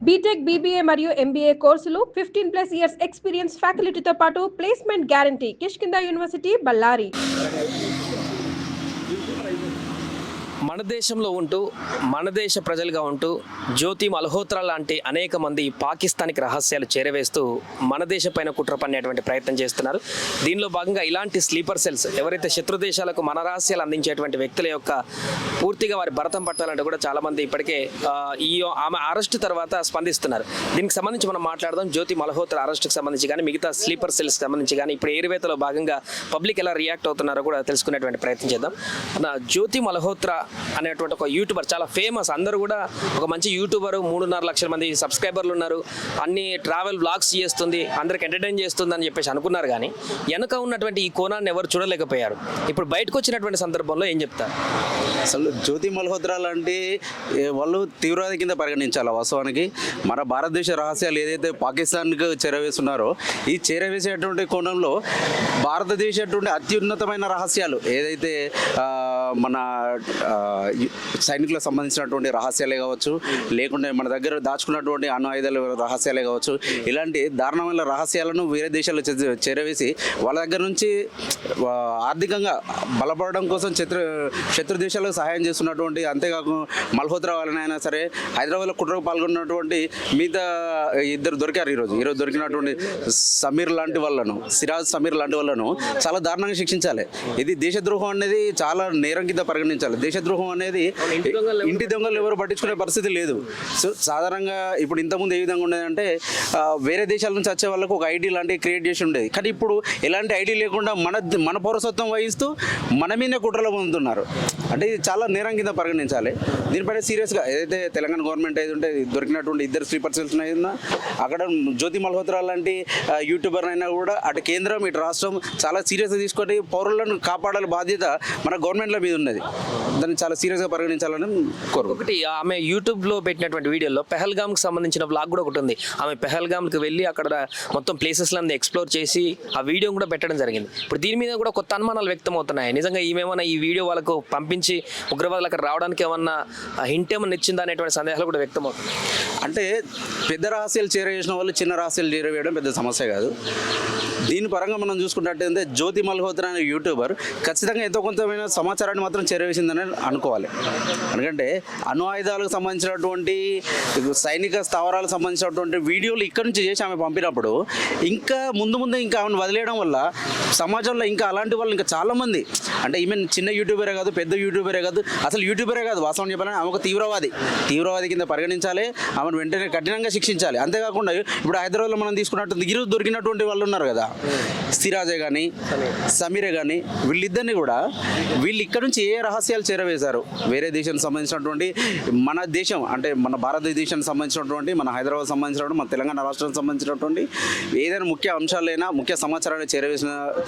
BTech, BBA మరియు MBA కోర్సులు 15+ years experience ఫ్యాకల్టీతో పాటు placement guarantee. Kishkinda university, Ballari. మన దేశంలో ఉంటూ మన దేశ ప్రజలుగా ఉంటూ జ్యోతి మల్హోత్రా లాంటి అనేక మంది పాకిస్తాన్కి రహస్యాలు చేరవేస్తూ మన దేశం పైన కుట్ర పన్నేటువంటి ప్రయత్నం చేస్తున్నారు. దీనిలో భాగంగా ఇలాంటి స్లీపర్ సెల్స్ ఎవరైతే శత్రు దేశాలకు మన రహస్యాలు అందించేటువంటి వ్యక్తుల యొక్క పూర్తిగా వారి భరతం పట్టాలంటే కూడా చాలామంది ఇప్పటికే ఆమె అరెస్ట్ తర్వాత స్పందిస్తున్నారు. దీనికి సంబంధించి మనం మాట్లాడదాం. జ్యోతి మల్హోత్రా అరెస్ట్కి సంబంధించి కానీ మిగతా స్లీపర్ సెల్స్కి సంబంధించి కానీ ఇప్పుడు ఏరువేతలో భాగంగా పబ్లిక్ ఎలా రియాక్ట్ అవుతున్నారో కూడా తెలుసుకునేటువంటి ప్రయత్నం చేద్దాం. జ్యోతి మల్హోత్రా అనేటువంటి ఒక యూట్యూబర్, చాలా ఫేమస్, అందరూ కూడా ఒక మంచి యూట్యూబర్, 3.5 లక్షల మంది సబ్స్క్రైబర్లు ఉన్నారు, అన్ని ట్రావెల్ బ్లాగ్స్ చేస్తుంది, అందరికి ఎంటర్టైన్ చేస్తుంది అని చెప్పేసి అనుకున్నారు. కానీ వెనక ఉన్నటువంటి ఈ కోణాన్ని ఎవరు చూడలేకపోయారు. ఇప్పుడు బయటకు వచ్చినటువంటి సందర్భంలో ఏం చెప్తారు? అసలు జ్యోతి మల్హోత్రా లాంటి వాళ్ళు తీవ్రవాది కింద పరిగణించాలి. వాస్తవానికి మన భారతదేశ రహస్యాలు ఏదైతే పాకిస్తాన్కి చేరవేస్తున్నారో ఈ చేరవేసేటువంటి కోణంలో భారతదేశ అత్యున్నతమైన రహస్యాలు ఏదైతే మన సైనికులకు సంబంధించినటువంటి రహస్యాలే కావచ్చు, లేకుంటే మన దగ్గర దాచుకున్నటువంటి అణు ఆయుధాల రహస్యాలే కావచ్చు, ఇలాంటి దారుణమైన రహస్యాలను వేరే దేశాల్లో చేరవేసి వాళ్ళ దగ్గర నుంచి ఆర్థికంగా బలపడడం కోసం శత్రు దేశాలకు సహాయం చేస్తున్నటువంటి, అంతేకాకుండా మల్హోత్రా వాళ్ళనైనా సరే హైదరాబాద్లో కుట్రకు పాల్గొన్నటువంటి మిగతా ఇద్దరు దొరికారు. ఈరోజు దొరికినటువంటి సమీర్ లాంటి వాళ్ళను, సిరాజ్ సమీర్ లాంటి వాళ్ళను చాలా దారుణంగా శిక్షించాలి. ఇది దేశద్రోహం అనేది చాలా నేరం కింద పరిగణించాలి. దేశద్రోహం అనేది ఇంటి దొంగలు ఎవరు పట్టించుకునే పరిస్థితి లేదు. సో సాధారణంగా ఇప్పుడు ఇంతకుముందు ఏ విధంగా ఉండేదంటే వేరే దేశాల నుంచి వచ్చే వాళ్ళకు ఒక ఐడి లాంటివి క్రియేట్ చేసి ఉండేది. కానీ ఇప్పుడు ఎలాంటి ఐడి లేకుండా మన పౌరసత్వం వహిస్తూ మన మీద కుట్రలు పొందుతున్నారు. అంటే ఇది చాలా నేరం కింద పరిగణించాలి. దీనిపైన సీరియస్గా ఏదైతే తెలంగాణ గవర్నమెంట్ అయితే ఉంటే దొరికినటువంటి ఇద్దరు స్లీపర్ సెల్స్ అయినా అక్కడ జ్యోతి మల్హోత్రా లాంటి యూట్యూబర్ అయినా కూడా అటు కేంద్రం ఇటు రాష్ట్రం చాలా సీరియస్గా తీసుకొని పౌరులను కాపాడాలి బాధ్యత మన గవర్నమెంట్ల మీద ఉన్నది. దాన్ని చాలా సీరియస్గా పరిగణించాలని కోరు. ఒకటి, ఆమె యూట్యూబ్లో పెట్టినటువంటి వీడియోలో పెహల్గామ్కి సంబంధించిన బ్లాగ్ కూడా ఒకటి ఉంది. ఆమె పెహల్గామ్కి వెళ్ళి అక్కడ మొత్తం ప్లేసెస్లను ఎక్స్ప్లోర్ చేసి ఆ వీడియో కూడా పెట్టడం జరిగింది. ఇప్పుడు దీని మీద కూడా కొత్త అనుమానాలు వ్యక్తం అవుతున్నాయి. నిజంగా ఈమెమన్నా ఈ వీడియో వాళ్ళకు పంపించి ఉగ్రవాదులు అక్కడ రావడానికి ఏమన్నా హింట్ ఏమన్నా ఇచ్చిందా అనేటువంటి సందేహాలు కూడా వ్యక్తం అవుతున్నాయి. అంటే పెద్ద రహస్యాలు చేరవేసిన వాళ్ళు చిన్న రహస్యాలు చేరవేయడం పెద్ద సమస్య కాదు. దీని పరంగా మనం చూసుకున్నట్టయితే జ్యోతి మల్హోత్రా అనే యూట్యూబర్ ఖచ్చితంగా ఎంతో కొంతమైన సమాచారాన్ని మాత్రం చేరవేసిందని అనుకోవాలి. ఎందుకంటే అణు ఆయుధాలకు సంబంధించినటువంటి సైనిక స్థావరాలకు సంబంధించినటువంటి వీడియోలు ఇక్కడి నుంచి చేసి ఆమె పంపినప్పుడు ఇంకా ముందు ఇంకా ఆమెను వదిలేయడం వల్ల సమాజంలో ఇంకా అలాంటి వాళ్ళు ఇంకా చాలామంది, అంటే ఈమె చిన్న యూట్యూబరే కాదు, పెద్ద యూట్యూబరే కాదు, అసలు యూట్యూబరే కాదు, వాస్తవం చెప్పాలని ఆమె ఒక తీవ్రవాది కింద పరిగణించాలి. ఆమెను వెంటనే కఠినంగా శిక్షించాలి. అంతేకాకుండా ఇప్పుడు హైదరాబాద్లో మనం తీసుకున్నట్టు ఈరోజు దొరికినటువంటి వాళ్ళు ఉన్నారు కదా, సిరాజే కానీ సమీరే కానీ, వీళ్ళిద్దరిని కూడా వీళ్ళు ఇక్కడ నుంచి ఏ రహస్యాలు చేరవేశారు వేరే దేశానికి సంబంధించినటువంటి మన దేశం అంటే మన భారతదేశానికి సంబంధించినటువంటి మన హైదరాబాద్ సంబంధించినటువంటి మన తెలంగాణ రాష్ట్రానికి సంబంధించినటువంటి ఏదైనా ముఖ్య అంశాలైనా ముఖ్య సమాచారాన్ని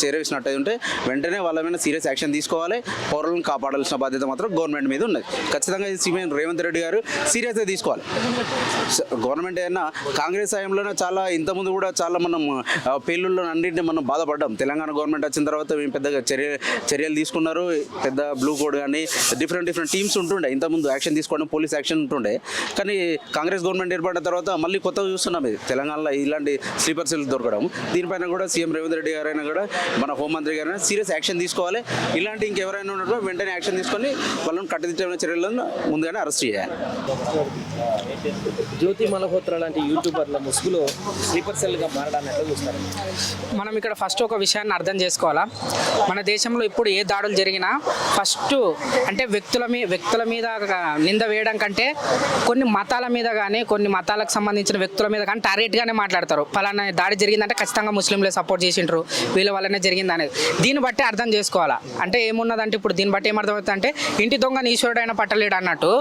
చేరవేసినట్టు ఉంటే వెంటనే వాళ్ళ మీద సీరియస్ యాక్షన్ తీసుకోవాలి. పౌరులను కాపాడాల్సిన బాధ్యత మాత్రం గవర్నమెంట్ మీద ఉన్నది. ఖచ్చితంగా సీఎం రేవంత్ రెడ్డి గారు సీరియస్గా తీసుకోవాలి. గవర్నమెంట్ అయినా కాంగ్రెస్ హయాంలోనే చాలా ఇంతకుముందు కూడా చాలా మనం పేలుల్లో అన్నింటినీ మనం బాధపడ్డాం. తెలంగాణ గవర్నమెంట్ వచ్చిన తర్వాత మేము పెద్దగా చర్యలు తీసుకున్నారు. పెద్ద బ్లూ కోడ్ కానీ డిఫరెంట్ టీమ్స్ ఉంటుండే, ఇంతకుముందు యాక్షన్ తీసుకోవడం పోలీస్ యాక్షన్ ఉంటుండే. కానీ కాంగ్రెస్ గవర్నమెంట్ ఏర్పడిన తర్వాత మళ్ళీ కొత్తగా చూస్తున్నాం ఇది తెలంగాణలో ఇలాంటి స్లీపర్ సెల్స్ దొరకడం. దీనిపైన కూడా సీఎం రేవంత్ రెడ్డి గారైనా కూడా మన హోంమంత్రి గారైనా సీరియస్ యాక్షన్ తీసుకోవాలి. ఇలాంటి ఇంకెవరైనా ఉన్నప్పుడు వెంటనే యాక్షన్ తీసుకొని వాళ్ళని కట్టుదిట్టమైన చర్యలను ముందుగానే అరెస్ట్ చేయాలి. జ్యోతి మల్హోత్రా లాంటి యూట్యూబర్ల ముసుగులో స్లీపర్ సెల్గా మారడాన్ని ఎట్లా చూస్తారు? మనం ఇక్కడ ఫస్ట్ ఒక విషయాన్ని అర్థం చేసుకోవాలా. మన దేశంలో ఇప్పుడు ఏ దాడులు జరిగినా ఫస్ట్ అంటే వ్యక్తుల మీద నింద వేయడం కంటే కొన్ని మతాల మీద కానీ కొన్ని మతాలకు సంబంధించిన వ్యక్తుల మీద కానీ టార్గెట్గానే మాట్లాడతారు. ఫలానా దాడి జరిగిందంటే ఖచ్చితంగా ముస్లింలే సపోర్ట్ చేసిండ్రు, వీళ్ళ వల్లనే జరిగింది అనేది. దీన్ని బట్టి అర్థం చేసుకోవాలా. అంటే ఏమున్నదంటే ఇప్పుడు దీన్ని బట్టి ఏమర్థమవుతుంది అంటే ఇంటి దొంగని ఈశ్వరుడైనా పట్టలేడు అన్నట్టు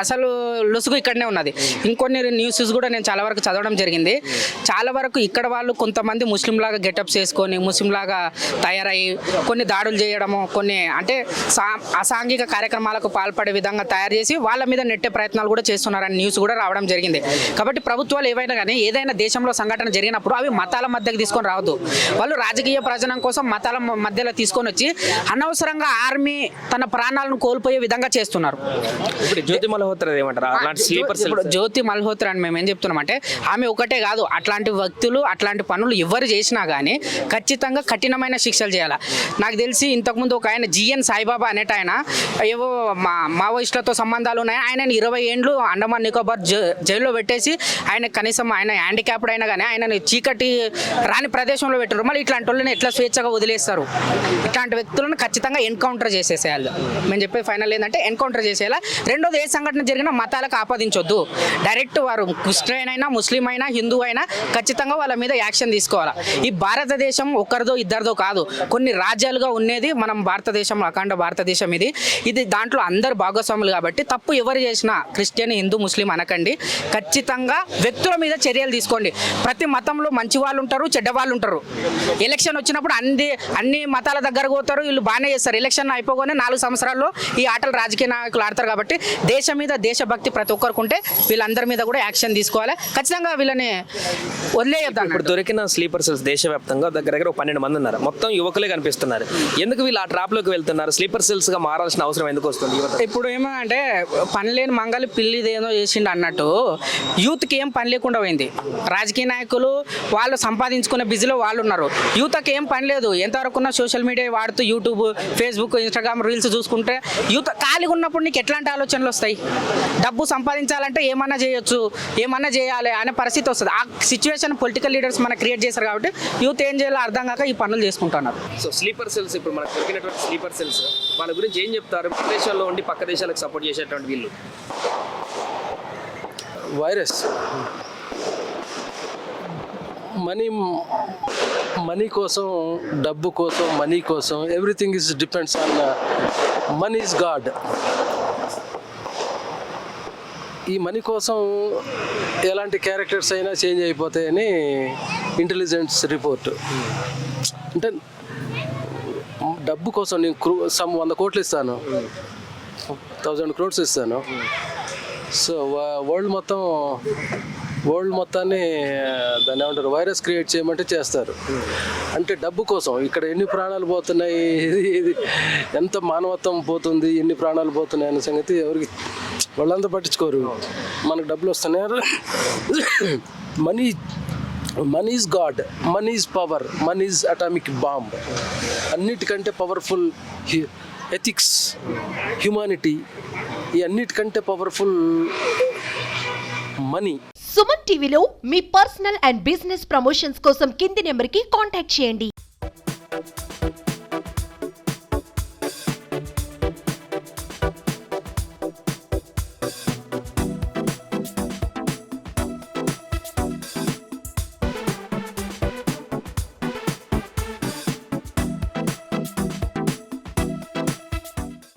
అసలు లొసుగు ఇక్కడనే ఉన్నది. ఇంకొన్ని న్యూసెస్ కూడా నేను చాలా వరకు చదవడం జరిగింది. చాలా వరకు ఇక్కడ వాళ్ళు కొంతమంది ముస్లింలాగా గెటప్స్ వేసుకొని ముస్లింలాగా తయారయ్యి కొన్ని దాడులు చేయడము, కొన్ని అంటే అసాంఘిక కార్యక్రమాలకు పాల్పడే విధంగా తయారు చేసి వాళ్ళ మీద నెట్టే ప్రయత్నాలు కూడా చేస్తున్నారని న్యూస్ కూడా రావడం జరిగింది. కాబట్టి ప్రభుత్వాలు ఏవైనా కానీ ఏదైనా దేశంలో సంఘటన జరిగినప్పుడు అవి మతాల మధ్యకి తీసుకొని రావద్దు. వాళ్ళు రాజకీయ ప్రయోజనం కోసం మతాల మధ్యలో తీసుకొని వచ్చి అనవసరంగా ఆర్మీ తన ప్రాణాలను కోల్పోయే విధంగా చేస్తున్నారు. ఇప్పుడు జ్యోతి మల్హోత్రా ఏమంటారు అలాంటి స్లీపర్ ఇప్పుడు జ్యోతి మల్హోత్రా అని మేము ఏం చెప్తున్నామంటే ఆమె ఒకటే కాదు, అట్లాంటి వ్యక్తులు అట్లాంటి పనులు ఎవరు చేసినా కానీ ఖచ్చితంగా కఠినమైన శిక్షలు చేయాలి. నాకు తెలిసి ఇంతకుముందు ఒక ఆయన జిఎన్ సాయిబాబా అనేట ఆయన ఏవో మావోయిస్టులతో సంబంధాలు ఉన్నాయి, ఆయన 20 ఏండ్లు అండమాన్ నికోబార్ జైల్లో పెట్టేసి ఆయన కనీసం ఆయన హ్యాండిక్యాప్డ్ అయినా కానీ ఆయన చీకటి రాని ప్రదేశంలో పెట్టారు. మళ్ళీ ఇట్లాంటి వాళ్ళని ఎట్లా స్వేచ్ఛగా వదిలేస్తారు? ఇట్లాంటి వ్యక్తులను ఖచ్చితంగా ఎన్కౌంటర్ చేసేసేయాలి. మేము చెప్పే ఫైనల్ ఏంటంటే ఎన్కౌంటర్ చేసేయాలి. రెండోది, ఏ సంఘటన జరిగినా మతాలకు ఆపాదించొద్దు. డైరెక్ట్ వారు క్రిస్టియన్ అయినా ముస్లిం అయినా హిందూ అయినా ఖచ్చితంగా వాళ్ళ మీద యాక్షన్ తీసుకోవాలి. ఈ భారతదేశం ఒక్కరిదో ఇద్దరిదో కాదు, కొన్ని రాజ్యాలుగా ఉండేది మనం భారతదేశం, అఖండ భారతదేశం ఇది దాంట్లో అందరు భాగస్వాములు. కాబట్టి తప్పు ఎవరు చేసినా క్రిస్టియన్ హిందూ ముస్లిం అనకండి, ఖచ్చితంగా వ్యక్తుల మీద చర్యలు తీసుకోండి. ప్రతి మతంలో మంచి వాళ్ళు ఉంటారు, చెడ్డ వాళ్ళు ఉంటారు. ఎలక్షన్ వచ్చినప్పుడు అన్ని మతాల దగ్గరకు పోతారు, వీళ్ళు బాగానే చేస్తారు. ఎలక్షన్ అయిపోగానే 4 సంవత్సరాల్లో ఈ ఆటలు రాజకీయ నాయకులు ఆడతారు. కాబట్టి దేశం మీద దేశభక్తి ప్రతి ఒక్కరికి ఉంటే వీళ్ళందరి మీద కూడా యాక్షన్ తీసుకోవాలి. ఖచ్చితంగా వీళ్ళని వదిలేయద్దు. ఇప్పుడు దొరికిన స్లీపర్ సెల్స్ దేశవ్యాప్తంగా దగ్గర 12 మంది ఉన్నారు. మొత్తం యువకులే కనిపిస్తున్నారు. ఎందుకు వీళ్ళు ఆ ట్రాప్లోకి వెళ్తున్నారు? స్లీపర్ సెల్స్ గా మారాల్సిన అవసరం ఎందుకు వస్తుంది? ఇప్పుడు ఏమంటే పని లేని మంగళి పిల్లిదేదో చేసిండు అన్నట్టు యూత్కి ఏం పని లేకుండా పోయింది. రాజకీయ నాయకులు వాళ్ళు సంపాదించుకునే బిజీలో వాళ్ళు ఉన్నారు. యూత్కి ఏం పని లేదు. ఎంతవరకు ఉన్న సోషల్ మీడియా వాడుతూ యూట్యూబ్, ఫేస్బుక్, ఇన్స్టాగ్రామ్ రీల్స్ చూసుకుంటే యూత్ ఖాళీగా ఉన్నప్పుడు నీకు ఎట్లాంటి ఆలోచనలు వస్తాయి? డబ్బు సంపాదించాలంటే ఏమన్నా చేయొచ్చు, ఏమన్నా చేయాలి అనే పరిస్థితి వస్తుంది. ఆ సిచ్యువేషన్ పొలిటికల్ లీడర్స్ మనకు క్రియేట్ చేశారు. కాబట్టి యూత్ ఏం చేయాలో అర్థం కాక ఈ పనులు చేసుకుంటున్నారు. సో స్లీపర్ సెల్స్, ఇప్పుడు మనకు దొరికినటువంటి స్లీపర్ సెల్స్ వాళ్ళ గురించి ఏం చెప్తారు? పక్క దేశాల్లో ఉండి పక్క దేశాలకు సపోర్ట్ చేసేటువంటి వీళ్ళు వైరస్ మనీ కోసం, డబ్బు కోసం, మనీ కోసం everything is depends on money is God. ఈ మనీ కోసం ఎలాంటి క్యారెక్టర్స్ అయినా చేంజ్ అయిపోతాయని ఇంటెలిజెన్స్ రిపోర్ట్. అంటే డబ్బు కోసం నేను 100 కోట్లు ఇస్తాను, 1000 crores ఇస్తాను. సో వరల్డ్ మొత్తాన్ని దాన్ని ఏమంటారు, వైరస్ క్రియేట్ చేయమంటే చేస్తారు. అంటే డబ్బు కోసం ఇక్కడ ఎన్ని ప్రాణాలు పోతున్నాయి, ఇది ఎంత మానవత్వం పోతుంది, ఎన్ని ప్రాణాలు పోతున్నాయి అనే సంగతి ఎవరికి వాళ్ళంతా పట్టించుకోరు. మనకు డబ్బులు వస్తున్నాయి. Money is God, money is power, money is atomic bomb. అన్నిటికంటే పవర్ఫుల్ ఎథిక్స్, హ్యుమానిటీ, ఈ అన్నిటికంటే పవర్ఫుల్ మనీ. సుమన్ టీవీలో మీ పర్సనల్ అండ్ బిజినెస్ ప్రమోషన్స్ కోసం కింది నెంబర్కి కాంటాక్ట్ చేయండి.